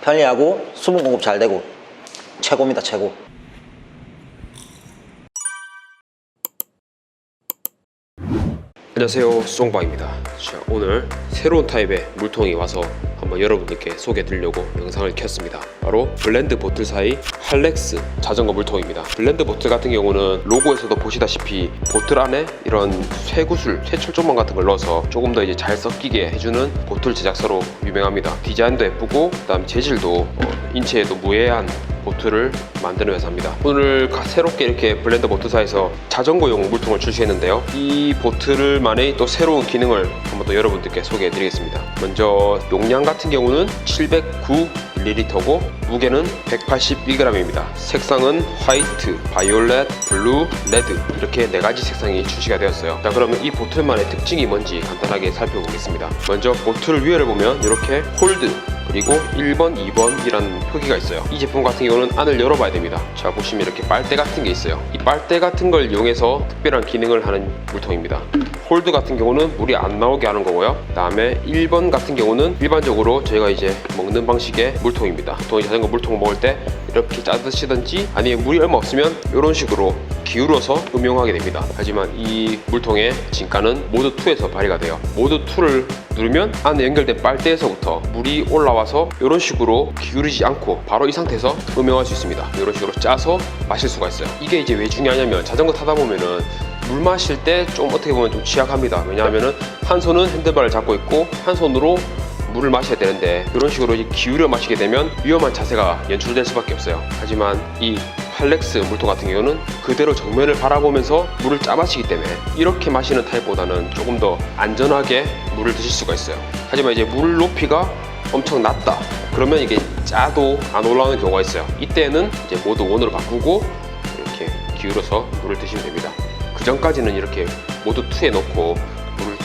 편리하고 수분 공급 잘 되고 최고입니다, 최고. 안녕하세요, 수정방입니다. 자, 오늘 새로운 타입의 물통이 와서 한번 여러분들께 소개해 드리려고 영상을 켰습니다. 바로 블렌드 보틀사의 할렉스 자전거 물통입니다. 블렌드 보틀 같은 경우는 로고에서도 보시다시피 보틀 안에 이런 쇠구슬, 쇠철조망 같은 걸 넣어서 조금 더 이제 잘 섞이게 해주는 보틀 제작사로 유명합니다. 디자인도 예쁘고 그다음 재질도 인체에도 무해한 보틀을 만드는 회사입니다. 오늘 새롭게 이렇게 블렌드 보틀사에서 자전거용 물통을 출시했는데요. 이 보틀만의 또 새로운 기능을 한번 더 여러분들께 소개해 드리겠습니다. 먼저 용량 같은 경우는 709ml고 무게는 181g입니다. 색상은 화이트, 바이올렛, 블루, 레드 이렇게 4가지 색상이 출시가 되었어요. 자, 그러면 이 보틀만의 특징이 뭔지 간단하게 살펴보겠습니다. 먼저 보틀 위에를 보면 이렇게 홀드 그리고 1번, 2번이라는 표기가 있어요. 이 제품 같은 경우는 안을 열어봐야 됩니다. 자, 보시면 이렇게 빨대 같은 게 있어요. 이 빨대 같은 걸 이용해서 특별한 기능을 하는 물통입니다. 홀드 같은 경우는 물이 안 나오게 하는 거고요. 그 다음에 1번 같은 경우는 일반적으로 저희가 이제 먹는 방식의 물통입니다. 보통 자전거 물통 먹을 때 이렇게 짜드시든지 아니면 물이 얼마 없으면 이런 식으로 기울여서 음용하게 됩니다. 하지만 이 물통의 진가는 모드 2에서 발휘가 돼요. 모드 2를 누르면 안에 연결된 빨대에서부터 물이 올라와서 이런 식으로 기울이지 않고 바로 이 상태에서 음용할 수 있습니다. 이런 식으로 짜서 마실 수가 있어요. 이게 이제 왜 중요하냐면 자전거 타다 보면은 물 마실 때 좀 어떻게 보면 좀 취약합니다. 왜냐하면은 한 손은 핸들바를 잡고 있고 한 손으로 물을 마셔야 되는데 이런 식으로 기울여 마시게 되면 위험한 자세가 연출될 수밖에 없어요. 하지만 이 할렉스 물통 같은 경우는 그대로 정면을 바라보면서 물을 짜 마시기 때문에 이렇게 마시는 타입보다는 조금 더 안전하게 물을 드실 수가 있어요. 하지만 이제 물 높이가 엄청 낮다 그러면 이게 짜도 안 올라오는 경우가 있어요. 이때는 이제 모드 1으로 바꾸고 이렇게 기울여서 물을 드시면 됩니다. 그 전까지는 이렇게 모드 2에 놓고 물을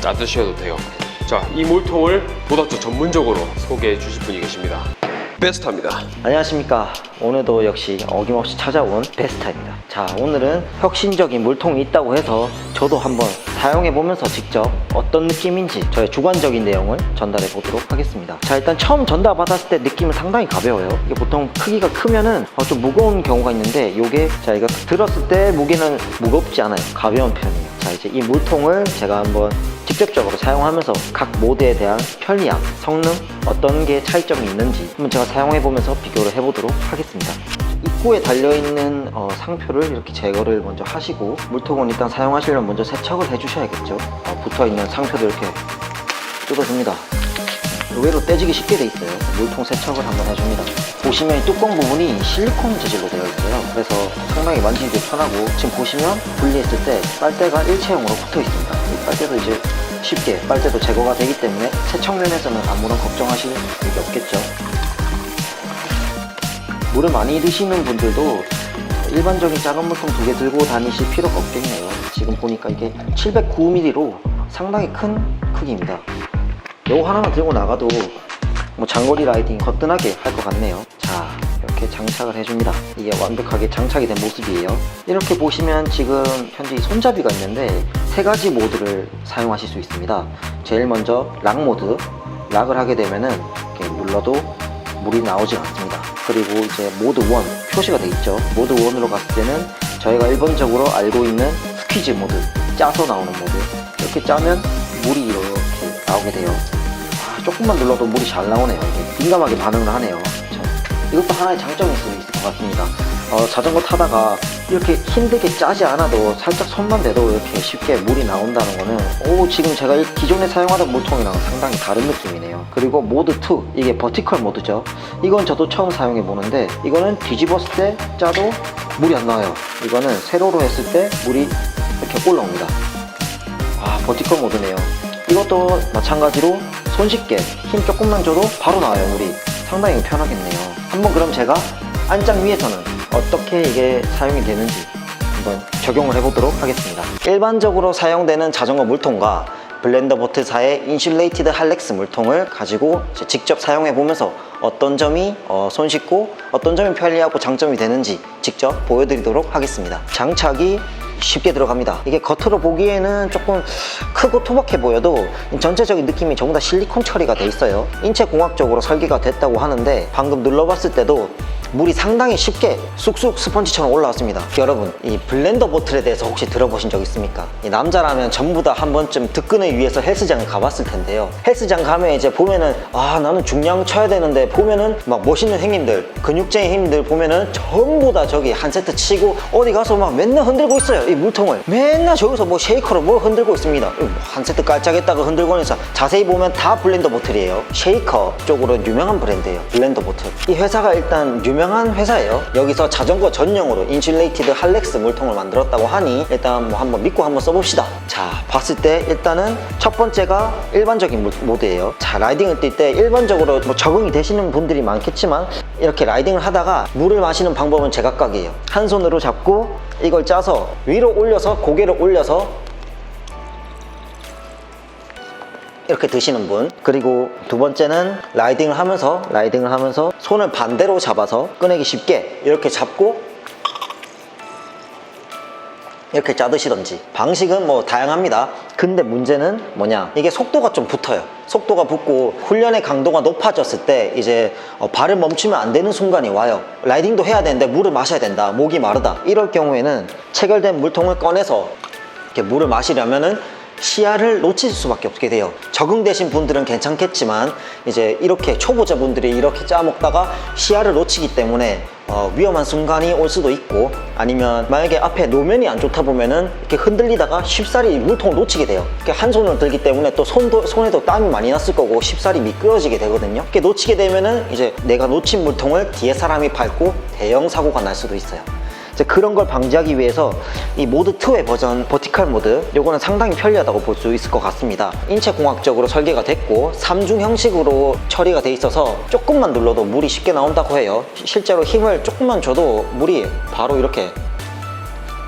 짜 드셔도 돼요. 자, 이 물통을 보다 더 전문적으로 소개해 주실 분이 계십니다. 베스타입니다. 안녕하십니까. 오늘도 역시 어김없이 찾아온 베스타입니다. 자, 오늘은 혁신적인 물통이 있다고 해서 저도 한번 사용해보면서 직접 어떤 느낌인지 저의 주관적인 내용을 전달해 보도록 하겠습니다. 자, 일단 처음 전달 받았을 때 느낌은 상당히 가벼워요. 이게 보통 크기가 크면은 좀 무거운 경우가 있는데 이게 자, 이거 들었을 때 무게는 무겁지 않아요. 가벼운 편이에요. 자, 이제 이 물통을 제가 한번 직접적으로 사용하면서 각 모드에 대한 편리함, 성능, 어떤 게 차이점이 있는지 한번 제가 사용해보면서 비교를 해보도록 하겠습니다. 입구에 달려있는 상표를 이렇게 제거를 먼저 하시고 물통은 일단 사용하시려면 먼저 세척을 해주셔야겠죠. 붙어있는 상표도 이렇게 뜯어줍니다. 의외로 떼지기 쉽게 돼 있어요. 물통 세척을 한번 해줍니다. 보시면 이 뚜껑 부분이 실리콘 재질로 되어 있어요. 그래서 상당히 만지기 편하고 지금 보시면 분리했을 때 빨대가 일체형으로 붙어 있습니다. 이 빨대도 이제 쉽게 빨대도 제거가 되기 때문에 세척 면에서는 아무런 걱정하실 일이 없겠죠. 물을 많이 드시는 분들도 일반적인 작은 물통 2개 들고 다니실 필요가 없겠네요. 지금 보니까 이게 709ml로 상당히 큰 크기입니다. 요거 하나만 들고 나가도 뭐 장거리 라이딩 거뜬하게 할 것 같네요. 자, 이렇게 장착을 해줍니다. 이게 완벽하게 장착이 된 모습이에요. 이렇게 보시면 지금 현재 손잡이가 있는데 3가지 모드를 사용하실 수 있습니다. 제일 먼저 락 모드, 락을 하게 되면은 이렇게 눌러도 물이 나오지 않습니다. 그리고 이제 모드 1 표시가 돼 있죠. 모드 1으로 갔을 때는 저희가 일반적으로 알고 있는 스퀴즈 모드, 짜서 나오는 모드. 이렇게 짜면 물이 이렇게 나오게 돼요. 조금만 눌러도 물이 잘 나오네요. 이게 민감하게 반응을 하네요. 이것도 하나의 장점일 수 있을 것 같습니다. 자전거 타다가 이렇게 힘들게 짜지 않아도 살짝 손만 대도 이렇게 쉽게 물이 나온다는 거는 지금 제가 기존에 사용하던 물통이랑 상당히 다른 느낌이네요. 그리고 모드 2, 이게 버티컬 모드죠. 이건 저도 처음 사용해 보는데 이거는 뒤집었을 때 짜도 물이 안 나와요. 이거는 세로로 했을 때 물이 이렇게 올라옵니다. 버티컬 모드네요. 이것도 마찬가지로 손쉽게 힘 조금만 줘도 바로 나와요. 물이 상당히 편하겠네요. 한번 그럼 제가 안장 위에서는 어떻게 이게 사용이 되는지 한번 적용을 해보도록 하겠습니다. 일반적으로 사용되는 자전거 물통과 블렌더 보틀사의 인슐레이티드 할렉스 물통을 가지고 직접 사용해 보면서 어떤 점이 손쉽고 어떤 점이 편리하고 장점이 되는지 직접 보여드리도록 하겠습니다. 장착이 쉽게 들어갑니다. 이게 겉으로 보기에는 조금 크고 투박해 보여도 전체적인 느낌이 전부 다 실리콘 처리가 돼 있어요. 인체공학적으로 설계가 됐다고 하는데 방금 눌러봤을 때도 물이 상당히 쉽게 쑥쑥 스펀지처럼 올라왔습니다. 여러분, 이 블렌더 보틀에 대해서 혹시 들어보신 적 있습니까? 이 남자라면 전부 다 한 번쯤 득근을 위해서 헬스장을 가봤을 텐데요. 헬스장 가면 이제 보면은 나는 중량 쳐야 되는데 보면은 막 멋있는 형님들, 근육쟁이 형님들 보면은 전부 다 저기 한 세트 치고 어디 가서 막 맨날 흔들고 있어요. 이 물통을 맨날 저기서 뭐 쉐이커로 뭘 흔들고 있습니다. 한 세트 깔짝했다가 흔들고 해서 자세히 보면 다 블렌더 보틀이에요. 쉐이커 쪽으로 유명한 브랜드예요. 블렌더 보틀. 이 회사가 일단 유명한 회사예요. 여기서 자전거 전용으로 인슐레이티드 할렉스 물통을 만들었다고 하니 일단 뭐 한번 믿고 한번 써봅시다. 자, 봤을 때 일단은 첫 번째가 일반적인 모드예요. 자, 라이딩을 뛸 때 일반적으로 뭐 적응이 되시는 분들이 많겠지만 이렇게 라이딩을 하다가 물을 마시는 방법은 제각각이에요. 한 손으로 잡고 이걸 짜서 위로 올려서 고개를 올려서 이렇게 드시는 분. 그리고 두 번째는 라이딩을 하면서 손을 반대로 잡아서 꺼내기 쉽게 이렇게 잡고 이렇게 짜드시던지. 방식은 뭐 다양합니다. 근데 문제는 뭐냐, 이게 속도가 좀 붙어요. 속도가 붙고 훈련의 강도가 높아졌을 때 이제 발을 멈추면 안 되는 순간이 와요. 라이딩도 해야 되는데 물을 마셔야 된다, 목이 마르다, 이럴 경우에는 체결된 물통을 꺼내서 이렇게 물을 마시려면은 시야를 놓칠 수밖에 없게 돼요. 적응되신 분들은 괜찮겠지만 이제 이렇게 초보자분들이 이렇게 짜먹다가 시야를 놓치기 때문에 위험한 순간이 올 수도 있고, 아니면 만약에 앞에 노면이 안 좋다 보면은 이렇게 흔들리다가 쉽사리 물통을 놓치게 돼요. 이렇게 한 손으로 들기 때문에 또 손에도 땀이 많이 났을 거고 쉽사리 미끄러지게 되거든요. 이렇게 놓치게 되면은 이제 내가 놓친 물통을 뒤에 사람이 밟고 대형 사고가 날 수도 있어요. 이제 그런 걸 방지하기 위해서 이 모드 2의 버전 버티컬 모드, 요거는 상당히 편리하다고 볼 수 있을 것 같습니다. 인체공학적으로 설계가 됐고 3중 형식으로 처리가 돼 있어서 조금만 눌러도 물이 쉽게 나온다고 해요. 실제로 힘을 조금만 줘도 물이 바로 이렇게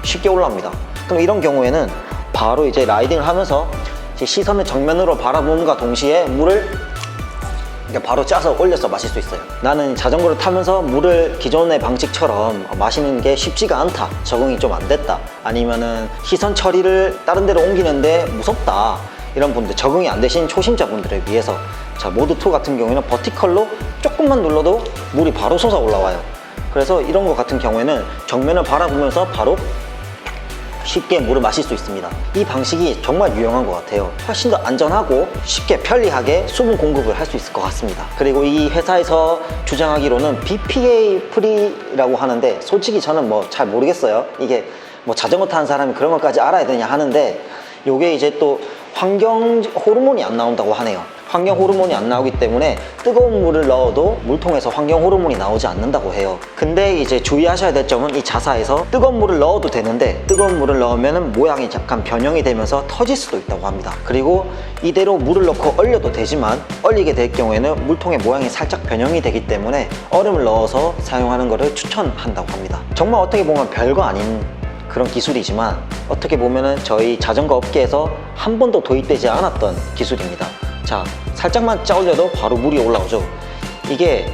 쉽게 올라옵니다. 그럼 이런 경우에는 바로 이제 라이딩을 하면서 이제 시선을 정면으로 바라보는가 동시에 물을 바로 짜서 올려서 마실 수 있어요. 나는 자전거를 타면서 물을 기존의 방식처럼 마시는 게 쉽지가 않다, 적응이 좀 안 됐다, 아니면은 시선 처리를 다른 데로 옮기는데 무섭다, 이런 분들, 적응이 안 되신 초심자분들을 위해서 자, 모드 2 같은 경우에는 버티컬로 조금만 눌러도 물이 바로 솟아 올라와요. 그래서 이런 거 같은 경우에는 정면을 바라보면서 바로 쉽게 물을 마실 수 있습니다. 이 방식이 정말 유용한 것 같아요. 훨씬 더 안전하고 쉽게 편리하게 수분 공급을 할 수 있을 것 같습니다. 그리고 이 회사에서 주장하기로는 BPA 프리라고 하는데 솔직히 저는 뭐 잘 모르겠어요. 이게 뭐 자전거 타는 사람이 그런 것까지 알아야 되냐 하는데, 요게 이제 또 환경 호르몬이 안 나온다고 하네요. 환경 호르몬이 안 나오기 때문에 뜨거운 물을 넣어도 물통에서 환경 호르몬이 나오지 않는다고 해요. 근데 이제 주의하셔야 될 점은 이 자사에서 뜨거운 물을 넣어도 되는데 뜨거운 물을 넣으면 모양이 약간 변형이 되면서 터질 수도 있다고 합니다. 그리고 이대로 물을 넣고 얼려도 되지만 얼리게 될 경우에는 물통의 모양이 살짝 변형이 되기 때문에 얼음을 넣어서 사용하는 것을 추천한다고 합니다. 정말 어떻게 보면 별거 아닌 그런 기술이지만 어떻게 보면은 저희 자전거 업계에서 한 번도 도입되지 않았던 기술입니다. 자, 살짝만 짜 올려도 바로 물이 올라오죠. 이게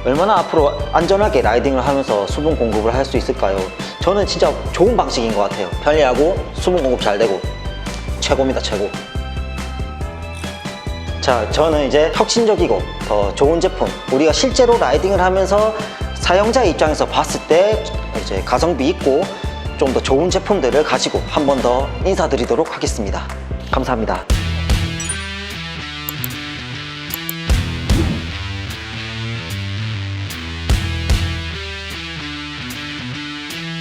얼마나 앞으로 안전하게 라이딩을 하면서 수분 공급을 할 수 있을까요? 저는 진짜 좋은 방식인 것 같아요. 편리하고 수분 공급 잘 되고 최고입니다, 최고. 자, 저는 이제 혁신적이고 더 좋은 제품, 우리가 실제로 라이딩을 하면서 사용자의 입장에서 봤을 때 이제 가성비 있고 좀 더 좋은 제품들을 가지고 한 번 더 인사드리도록 하겠습니다. 감사합니다.